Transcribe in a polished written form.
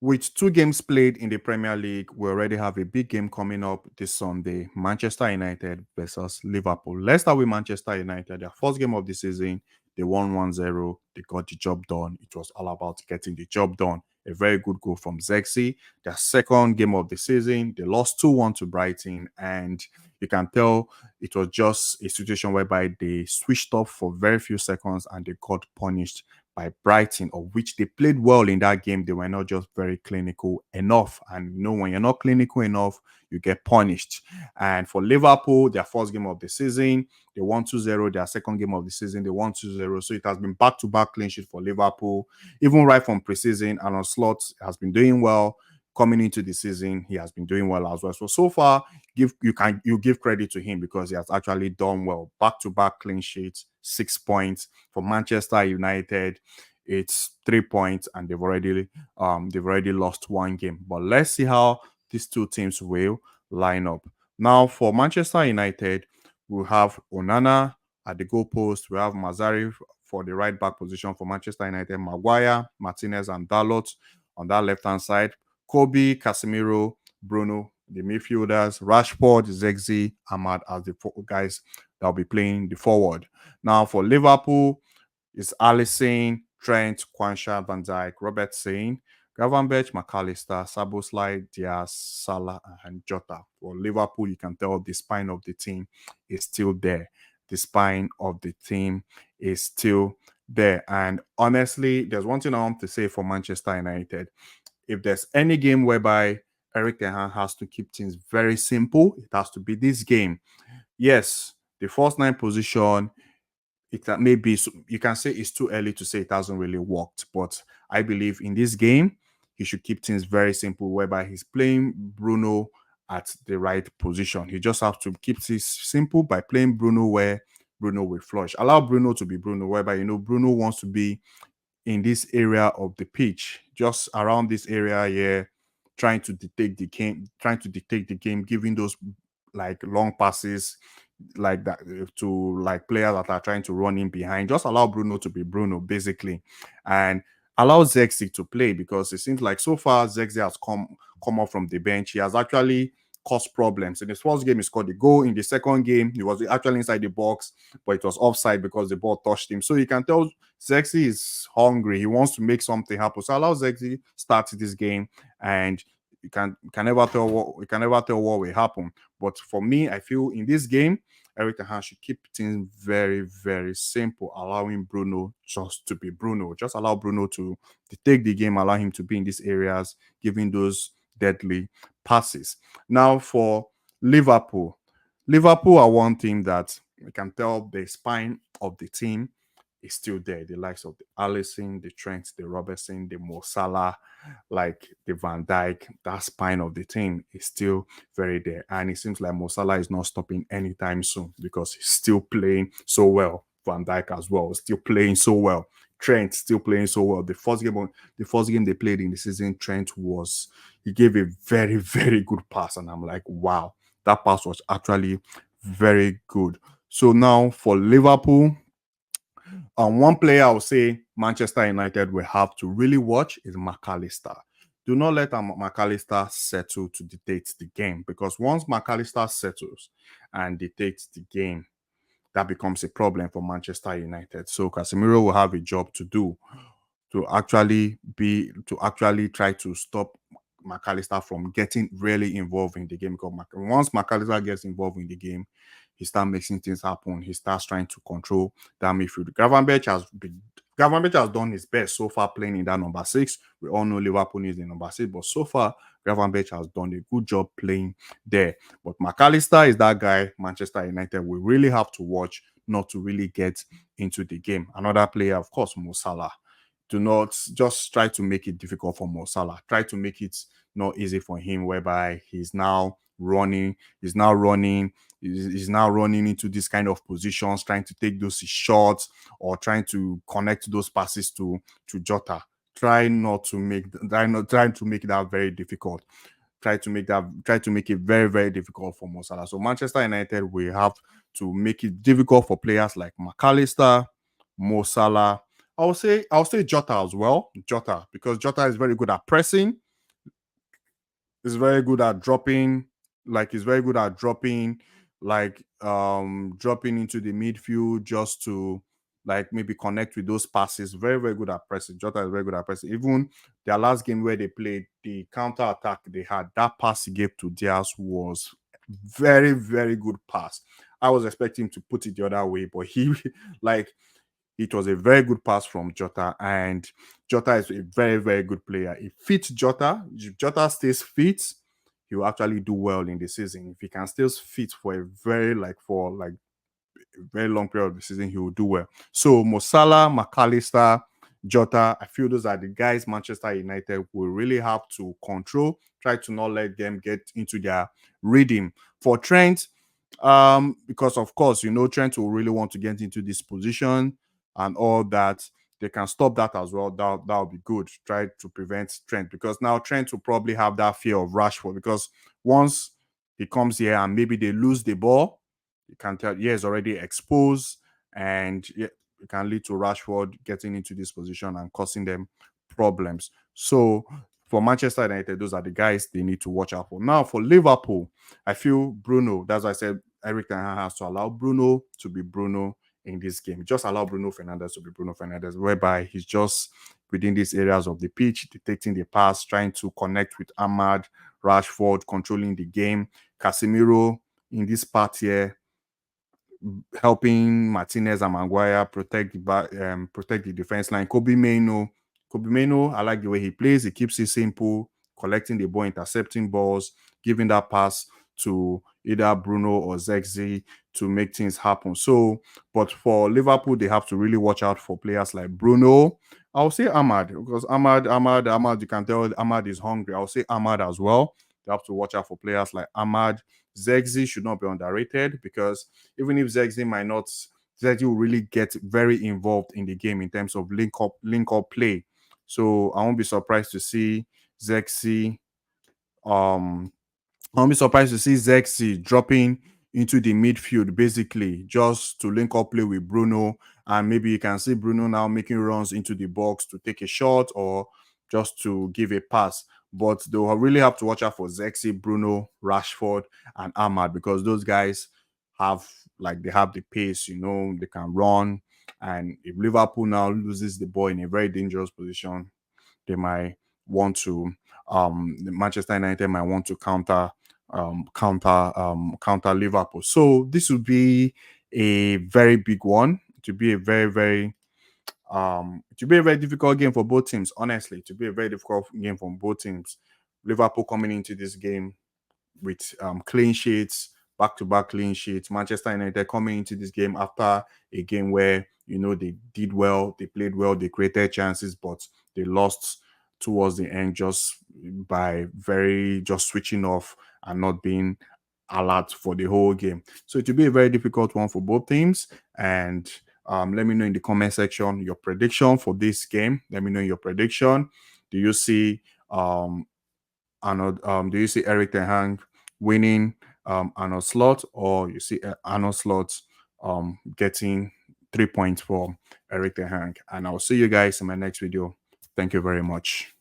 With 2 games played in the Premier League, we already have a big game coming up this Sunday. Manchester United versus Liverpool. Let's start with Manchester United. Their first game of the season, they won 1-0. They got the job done. It was all about getting the job done. A very good goal from Zexi. Their second game of the season, they lost 2-1 to Brighton. And you can tell it was just a situation whereby they switched off for very few seconds and they got punished by Brighton, of which they played well in that game. They were not just very clinical enough. And when you're not clinical enough, you get punished. And for Liverpool, their first game of the season, they won 2-0. Their second game of the season, they won 2-0. So it has been back-to-back clean sheet for Liverpool. Even right from preseason, Alan Slot has been doing well. Coming into the season, he has been doing well as well. So far, you give credit to him because he has actually done well. Back-to-back clean sheets, 6 points. For Manchester United, it's 3 points, and they've already lost 1 game. But let's see how these two teams will line up. Now, for Manchester United, we have Onana at the goalpost. We have Mazzari for the right back position for Manchester United. Maguire, Martinez, and Dalot on that left-hand side. Kobe, Casemiro, Bruno, the midfielders, Rashford, Zexi, Ahmad as the guys that will be playing the forward. Now for Liverpool, it's Alisson, Trent, Quansha, Van Dijk, Robertson, Gravenberch, McAllister, Szoboszlai, Diaz, Salah, and Jota. For Liverpool, you can tell the spine of the team is still there. The spine of the team is still there. And honestly, there's one thing I want to say for Manchester United. If there's any game whereby Eric Ten Hag has to keep things very simple, it has to be this game. Yes, the first 9 position, it can maybe you can say it's too early to say it hasn't really worked, but I believe in this game he should keep things very simple, whereby he's playing Bruno at the right position. He just has to keep this simple by playing Bruno where Bruno will flush. Allow Bruno to be Bruno, whereby Bruno wants to be in this area of the pitch, just around this area here, trying to dictate the game, giving those like long passes like that to like players that are trying to run in behind. Just allow Bruno to be Bruno, basically, and allow Zexi to play, because it seems like so far Zexi has come up from the bench. He has actually caused problems. In his first game, he scored the goal. In the second game, he was actually inside the box, but it was offside because the ball touched him. So you can tell Zexi is hungry. He wants to make something happen. So allow Zexi start this game, and you can never tell what will happen. But for me, I feel in this game, Eric Ten Hag should keep things very, very simple, allowing Bruno just to be Bruno. Just allow Bruno to take the game, allow him to be in these areas, giving those deadly passes. Now for Liverpool. Liverpool are one team that you can tell the spine of the team is still there. The likes of the Alisson, the Trent, the Robertson, the Mo Salah, like the Van Dijk, that spine of the team is still very there. And it seems like Mo Salah is not stopping anytime soon because he's still playing so well. Van Dijk as well, still playing so well. Trent still playing so well. The first game they played in the season, he gave a very, very good pass. And I'm like, wow, that pass was actually very good. So now for Liverpool, one player I would say Manchester United will have to really watch is McAllister. Do not let McAllister settle to dictate the game, because once McAllister settles and dictates the game, that becomes a problem for Manchester United. So Casemiro will have a job to do to actually try to stop McAllister from getting really involved in the game. Because once McAllister gets involved in the game, he starts making things happen. He starts trying to control that midfield. Gravenberch has done his best so far playing in that number 6. We all know Liverpool needs the number 6, but so far Gravenberch has done a good job playing there. But McAllister is that guy Manchester United will really have to watch not to really get into the game. Another player, of course, Mo Salah. Do not just try to make it difficult for Mo Salah. Try to make it not easy for him, whereby he's now running into this kind of positions, trying to take those shots or trying to connect those passes to Jota. Try to make that very difficult. Try to make it very, very difficult for Mo Salah. So Manchester United will have to make it difficult for players like McAllister, Mo Salah. I'll say Jota as well. Jota, because Jota is very good at pressing. is very good at dropping, like he's very good at dropping, like dropping into the midfield just to like maybe connect with those passes. Very, very good at pressing. Jota is very good at pressing. Even their last game where they played, the counter attack they had, that pass he gave to Diaz was very, very good pass. I was expecting him to put it the other way, but he like it was a very good pass from Jota, and Jota is a very, very good player. If fit Jota, if Jota stays fit, he will actually do well in the season. If he can stay fit for a very very long period of the season, he will do well. So Mosala, McAllister, Jota, I feel those are the guys Manchester United will really have to control, try to not let them get into their rhythm. For Trent, because of course, Trent will really want to get into this position and all that. They can stop that as well. That would be good. Try to prevent Trent, because now Trent will probably have that fear of Rashford, because once he comes here and maybe they lose the ball, you can tell, yeah, it's already exposed, and yeah, it can lead to Rashford getting into this position and causing them problems. So for Manchester United, those are the guys they need to watch out for. Now for Liverpool, I feel Bruno, that's why I said Eric Ten Hag has to allow Bruno to be Bruno in this game. Just allow Bruno Fernandes to be Bruno Fernandes, whereby he's just within these areas of the pitch, detecting the pass, trying to connect with Ahmad, Rashford, controlling the game. Casemiro in this part here, helping Martinez and Maguire protect the protect the defense line. Kobe Mano, I like the way he plays. He keeps it simple, collecting the ball, intercepting balls, giving that pass to either Bruno or Zexi to make things happen. So, but for Liverpool, they have to really watch out for players like Bruno. I'll say Ahmad, because Ahmad, you can tell Ahmad is hungry. I'll say Ahmad as well. They have to watch out for players like Ahmad. Zexi should not be underrated, because even if Zexi will really get very involved in the game in terms of link up play. So I won't be surprised to see Zexi um I'll be surprised to see Zexi dropping into the midfield, basically, just to link up play with Bruno. And maybe you can see Bruno now making runs into the box to take a shot or just to give a pass. But they'll really have to watch out for Zexi, Bruno, Rashford, and Ahmad, because those guys have they have the pace, they can run. And if Liverpool now loses the ball in a very dangerous position, they might want to Manchester United might want to counter Liverpool. So this would be a very big one. To be a very, very to be a very difficult game for both teams, honestly. To be a very difficult game for both teams. Liverpool coming into this game with clean sheets, back-to-back clean sheets. Manchester United coming into this game after a game where they did well, they played well, they created chances, but they lost towards the end just by just switching off and not being alert for the whole game. So it will be a very difficult one for both teams. And let me know in the comment section your prediction for this game. Let me know your prediction. Do you see Arnold? Do you see Eric Ten Hag winning Arnold Slot, or you see Arnold Slot getting 3 points for Eric Ten Hag? And I'll see you guys in my next video. Thank you very much.